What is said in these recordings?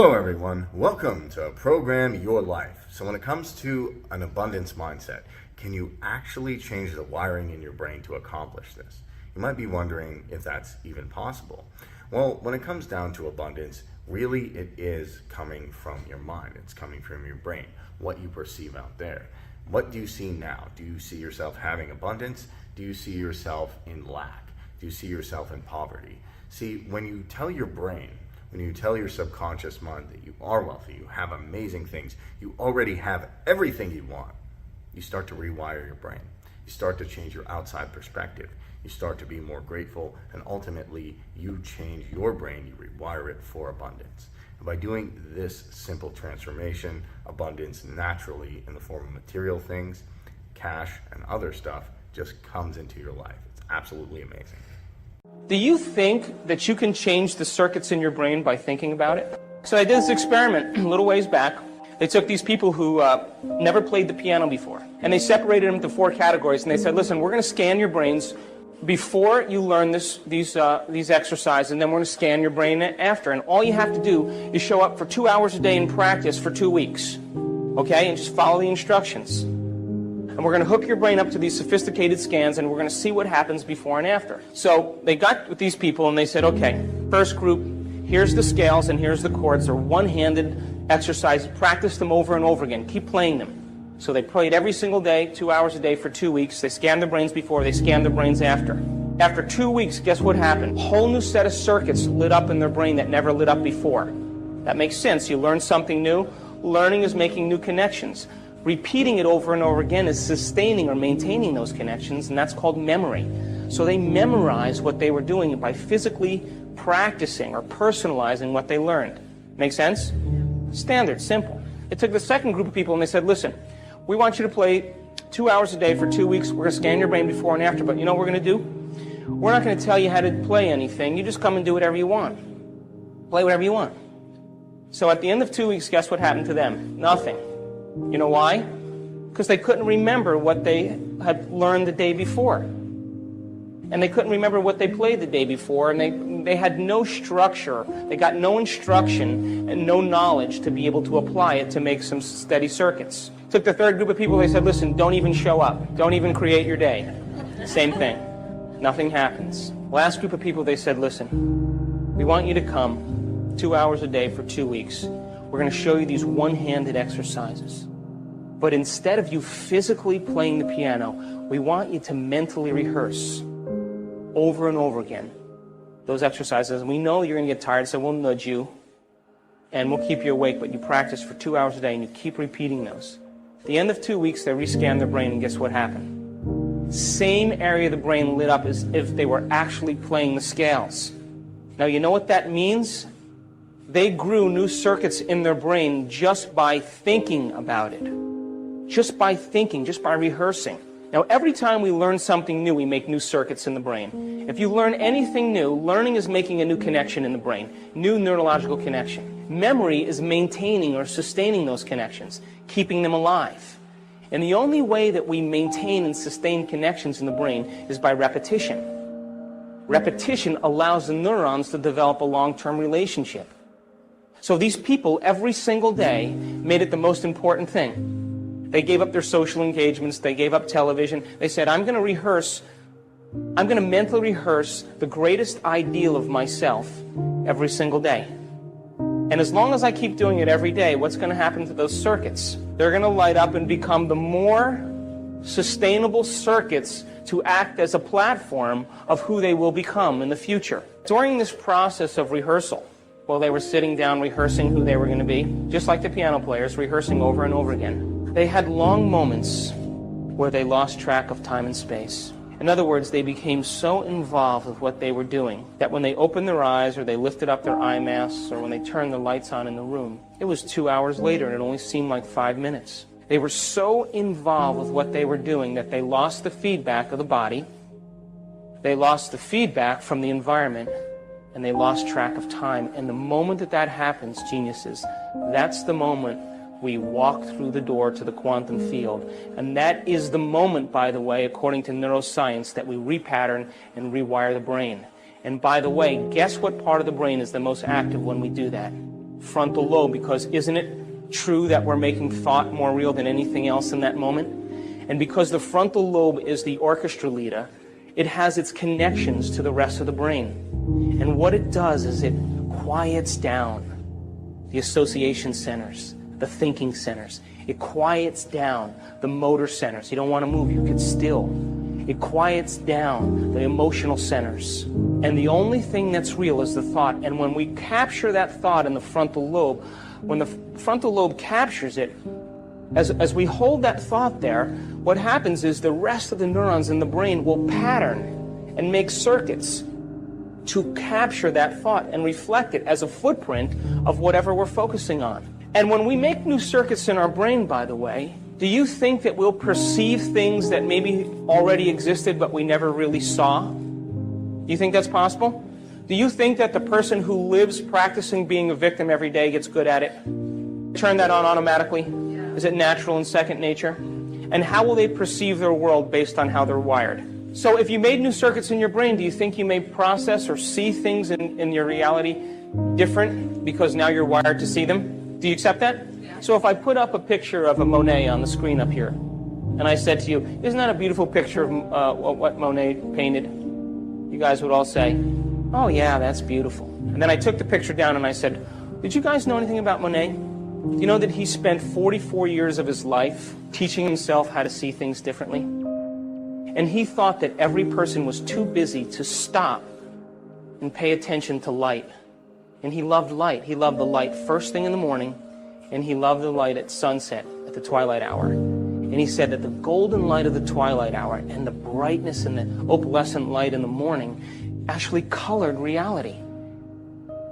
Hello everyone, welcome to Program Your Life. So when it comes to an abundance mindset, can you actually change the wiring in your brain to accomplish this? You might be wondering if that's even possible. Well, when it comes down to abundance, really it is coming from your mind. It's coming from your brain, what you perceive out there. What do you see now? Do you see yourself having abundance? Do you see yourself in lack? Do you see yourself in poverty? See, when you tell your brain, when you tell your subconscious mind that you are wealthy, you have amazing things, you already have everything you want, you start to rewire your brain. You start to change your outside perspective. You start to be more grateful, and ultimately you change your brain, you rewire it for abundance. And by doing this simple transformation, abundance naturally in the form of material things, cash, and other stuff just comes into your life. It's absolutely amazing. Do you think that you can change the circuits in your brain by thinking about it? So I did this experiment a little ways back. They took these people who never played the piano before, and they separated them into 4 categories, and they said, listen, we're going to scan your brains before you learn these exercises, and then we're going to scan your brain after. And all you have to do is show up for 2 hours a day and practice for 2 weeks, okay? And just follow the instructions. And we're going to hook your brain up to these sophisticated scans, and we're going to see what happens before and after. So they got with these people, and they said, okay, first group, here's the scales and here's the chords. They're one-handed exercises. Practice them over and over again. Keep playing them. So they played every single day, 2 hours a day for 2 weeks. They scanned their brains before, they scanned their brains after. After 2 weeks, guess what happened? A whole new set of circuits lit up in their brain that never lit up before. That makes sense. You learn something new. Learning is making new connections. Repeating it over and over again is sustaining or maintaining those connections, and that's called memory. So they memorized what they were doing by physically practicing or personalizing what they learned. Make sense? Standard, simple. They took the second group of people and they said, listen, we want you to play 2 hours a day for 2 weeks. We're going to scan your brain before and after, but you know what we're going to do? We're not going to tell you how to play anything. You just come and do whatever you want. Play whatever you want. So at the end of 2 weeks, guess what happened to them? Nothing. You know why? Because they couldn't remember what they had learned the day before. And they couldn't remember what they played the day before, and they had no structure. They got no instruction and no knowledge to be able to apply it to make some steady circuits. Took the third group of people, they said, listen, don't even show up. Don't even create your day. Same thing. Nothing happens. Last group of people, they said, listen, we want you to come 2 hours a day for 2 weeks. We're going to show you these one-handed exercises. But instead of you physically playing the piano, we want you to mentally rehearse over and over again those exercises. And we know you're going to get tired, so we'll nudge you and we'll keep you awake, but you practice for 2 hours a day and you keep repeating those. At the end of 2 weeks, they rescanned their brain, and guess what happened? Same area of the brain lit up as if they were actually playing the scales. Now, you know what that means? They grew new circuits in their brain just by thinking about it. Just by thinking, just by rehearsing. Now, every time we learn something new, we make new circuits in the brain. If you learn anything new, learning is making a new connection in the brain, new neurological connection. Memory is maintaining or sustaining those connections, keeping them alive. And the only way that we maintain and sustain connections in the brain is by repetition. Repetition allows the neurons to develop a long-term relationship. So these people, every single day, made it the most important thing. They gave up their social engagements. They gave up television. They said, I'm going to mentally rehearse the greatest ideal of myself every single day. And as long as I keep doing it every day, what's going to happen to those circuits? They're going to light up and become the more sustainable circuits to act as a platform of who they will become in the future. During this process of rehearsal, while they were sitting down rehearsing who they were going to be, just like the piano players, rehearsing over and over again, they had long moments where they lost track of time and space. In other words, they became so involved with what they were doing that when they opened their eyes or they lifted up their eye masks or when they turned the lights on in the room, it was 2 hours later and it only seemed like 5 minutes. They were so involved with what they were doing that they lost the feedback of the body, they lost the feedback from the environment, and they lost track of time. And the moment that that happens, geniuses, that's the moment we walk through the door to the quantum field. And that is the moment, by the way, according to neuroscience, that we repattern and rewire the brain. And by the way, guess what part of the brain is the most active when we do that? frontal lobe, because isn't it true that we're making thought more real than anything else in that moment? And because the frontal lobe is the orchestra leader, it has its connections to the rest of the brain. And what it does is it quiets down the association centers, the thinking centers. It quiets down the motor centers. You don't want to move, you get still. It quiets down the emotional centers. And the only thing that's real is the thought. And when we capture that thought in the frontal lobe, when the frontal lobe captures it, as we hold that thought there, what happens is the rest of the neurons in the brain will pattern and make circuits to capture that thought and reflect it as a footprint of whatever we're focusing on. And when we make new circuits in our brain, by the way, do you think that we'll perceive things that maybe already existed but we never really saw? Do you think that's possible? Do you think that the person who lives practicing being a victim every day gets good at it? Turn that on automatically? Yeah. Is it natural and second nature? And how will they perceive their world based on how they're wired? So if you made new circuits in your brain, do you think you may process or see things in your reality different because now you're wired to see them? Do you accept that? Yeah. So if I put up a picture of a Monet on the screen up here, and I said to you, isn't that a beautiful picture of what Monet painted? You guys would all say, oh yeah, that's beautiful. And then I took the picture down and I said, did you guys know anything about Monet? Do you know that he spent 44 years of his life teaching himself how to see things differently? And he thought that every person was too busy to stop and pay attention to light. And he loved light. He loved the light first thing in the morning, and he loved the light at sunset, at the twilight hour. And he said that the golden light of the twilight hour and the brightness and the opalescent light in the morning actually colored reality.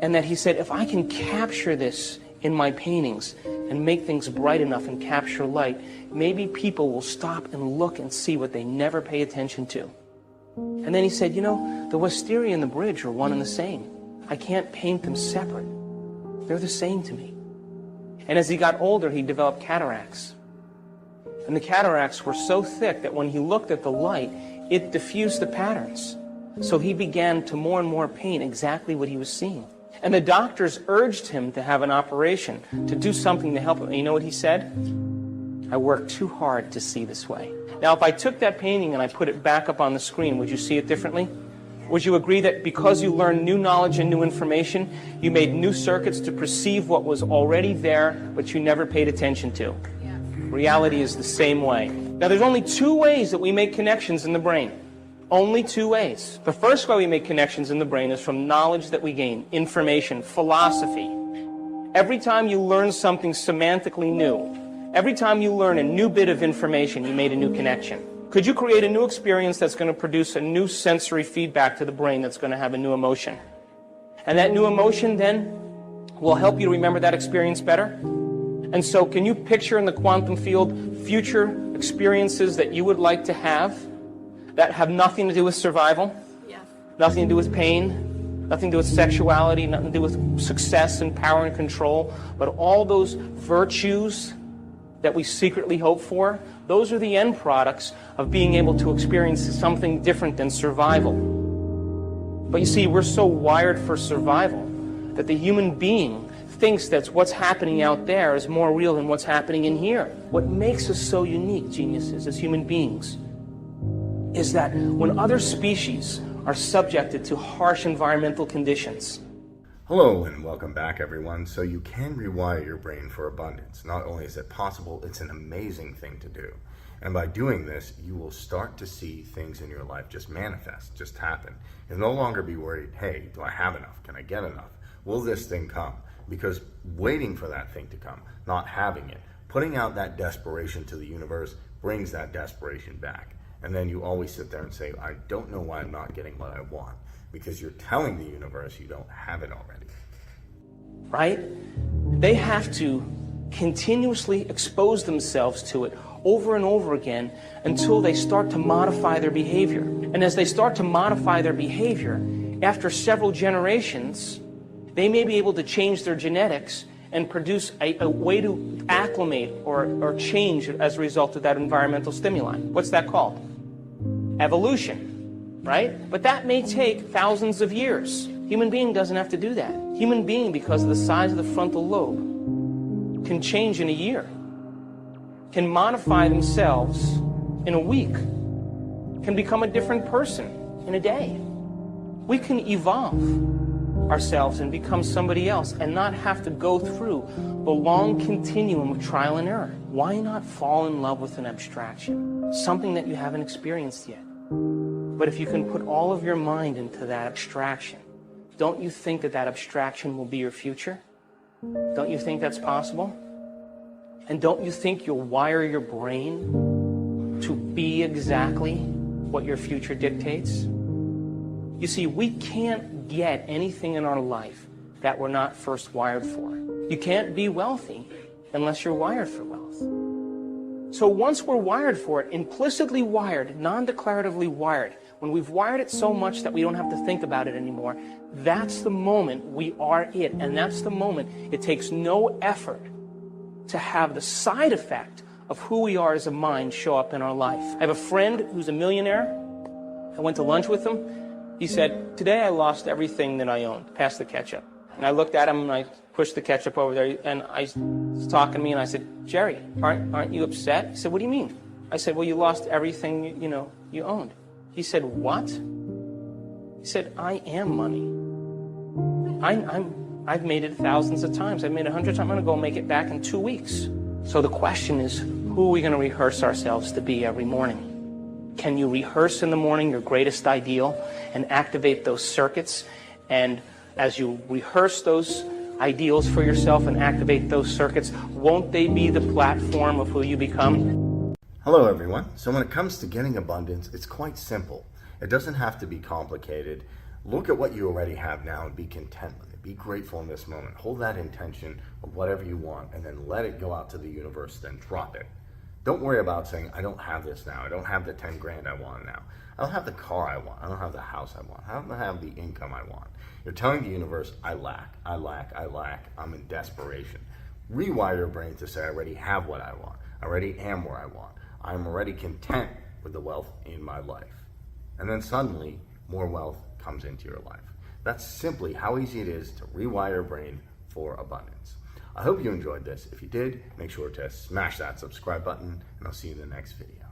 And that he said, if I can capture this in my paintings and make things bright enough and capture light, maybe people will stop and look and see what they never pay attention to. And then he said, you know, the wisteria and the bridge are one and the same. I can't paint them separate. They're the same to me. And as he got older, he developed cataracts. And the cataracts were so thick that when he looked at the light, it diffused the patterns. So he began to more and more paint exactly what he was seeing. And the doctors urged him to have an operation, to do something to help him. And you know what he said? I worked too hard to see this way. Now, if I took that painting and I put it back up on the screen, would you see it differently? Would you agree that because you learned new knowledge and new information, you made new circuits to perceive what was already there, but you never paid attention to? Yeah. Reality is the same way. Now, there's only two ways that we make connections in the brain. Only two ways. The first way we make connections in the brain is from knowledge that we gain, information, philosophy. Every time you learn something semantically new, every time you learn a new bit of information, you made a new connection. Could you create a new experience that's going to produce a new sensory feedback to the brain that's going to have a new emotion? And that new emotion then will help you remember that experience better? And so can you picture in the quantum field future experiences that you would like to have that have nothing to do with survival? Yeah. Nothing to do with pain, nothing to do with sexuality, nothing to do with success and power and control, but all those virtues that we secretly hope for, those are the end products of being able to experience something different than survival. But you see, we're so wired for survival that the human being thinks that what's happening out there is more real than what's happening in here. What makes us so unique, geniuses, as human beings, is that when other species are subjected to harsh environmental conditions. Hello and welcome back, everyone. So you can rewire your brain for abundance. Not only is it possible, it's an amazing thing to do. And by doing this, you will start to see things in your life just manifest, just happen. You'll no longer be worried, hey, do I have enough? Can I get enough? Will this thing come? Because waiting for that thing to come, not having it, putting out that desperation to the universe brings that desperation back. And then you always sit there and say, I don't know why I'm not getting what I want. Because you're telling the universe you don't have it already. Right? They have to continuously expose themselves to it over and over again until they start to modify their behavior. And as they start to modify their behavior, after several generations, they may be able to change their genetics and produce a way to acclimate or change as a result of that environmental stimuli. What's that called? Evolution. Right? But that may take thousands of years. Human being doesn't have to do that. Human being, because of the size of the frontal lobe, can change in a year, can modify themselves in a week, can become a different person in a day. We can evolve ourselves and become somebody else and not have to go through the long continuum of trial and error. Why not fall in love with an abstraction, something that you haven't experienced yet? But if you can put all of your mind into that abstraction, don't you think that that abstraction will be your future? Don't you think that's possible? And don't you think you'll wire your brain to be exactly what your future dictates? You see, we can't get anything in our life that we're not first wired for. You can't be wealthy unless you're wired for wealth. So once we're wired for it, implicitly wired, non-declaratively wired, when we've wired it so much that we don't have to think about it anymore, that's the moment we are it. And that's the moment it takes no effort to have the side effect of who we are as a mind show up in our life. I have a friend who's a millionaire. I went to lunch with him. He said, today I lost everything that I owned. Pass the ketchup. And I looked at him and I pushed the ketchup over there. And he was talking to me and I said, Jerry, aren't you upset? He said, what do you mean? I said, well, you lost everything, you owned. He said, what? He said, I am money. I've made it thousands of times. I've made it 100 times. I'm going to go make it back in 2 weeks. So the question is, who are we going to rehearse ourselves to be every morning? Can you rehearse in the morning your greatest ideal and activate those circuits? And as you rehearse those ideals for yourself and activate those circuits, won't they be the platform of who you become? Hello everyone. So when it comes to getting abundance, it's quite simple. It doesn't have to be complicated. Look at what you already have now and be content with it. Be grateful in this moment. Hold that intention of whatever you want and then let it go out to the universe, then drop it. Don't worry about saying, I don't have this now. I don't have the 10 grand I want now. I don't have the car I want. I don't have the house I want. I don't have the income I want. You're telling the universe, I lack. I'm in desperation. Rewire your brain to say, I already have what I want. I already am where I want. I'm already content with the wealth in my life. And then suddenly, more wealth comes into your life. That's simply how easy it is to rewire your brain for abundance. I hope you enjoyed this. If you did, make sure to smash that subscribe button, and I'll see you in the next video.